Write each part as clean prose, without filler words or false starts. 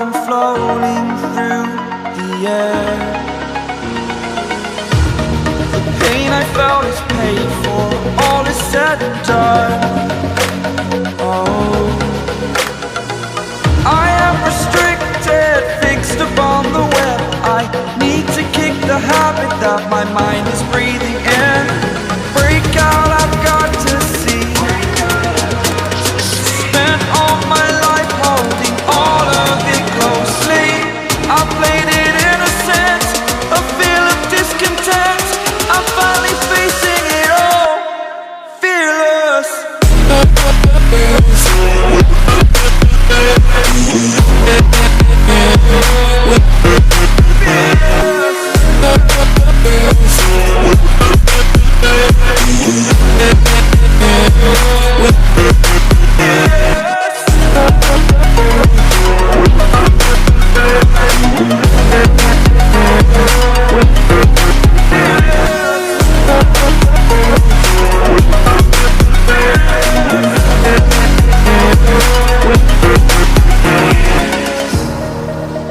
I'm floating through the air. The pain I felt is paid for, all is said and done. Oh, I am restricted, fixed upon the web. I need to kick the habit that my mind is breathing in. Break out, I've got to see. Spent all my life holding all of it closely. I played it innocent, a feel of discontent. I'm finally facing it all, fearless.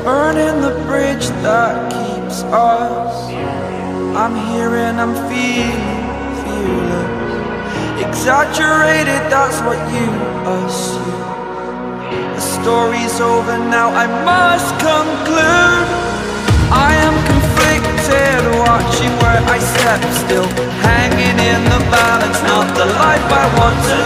Burning the bridge that keeps us. I'm here and I'm feeling fearless. Exaggerated, that's what you assume. The story's over now, I must conclude. I am conflicted, watching where I step still, hanging in the balance, not the life I want to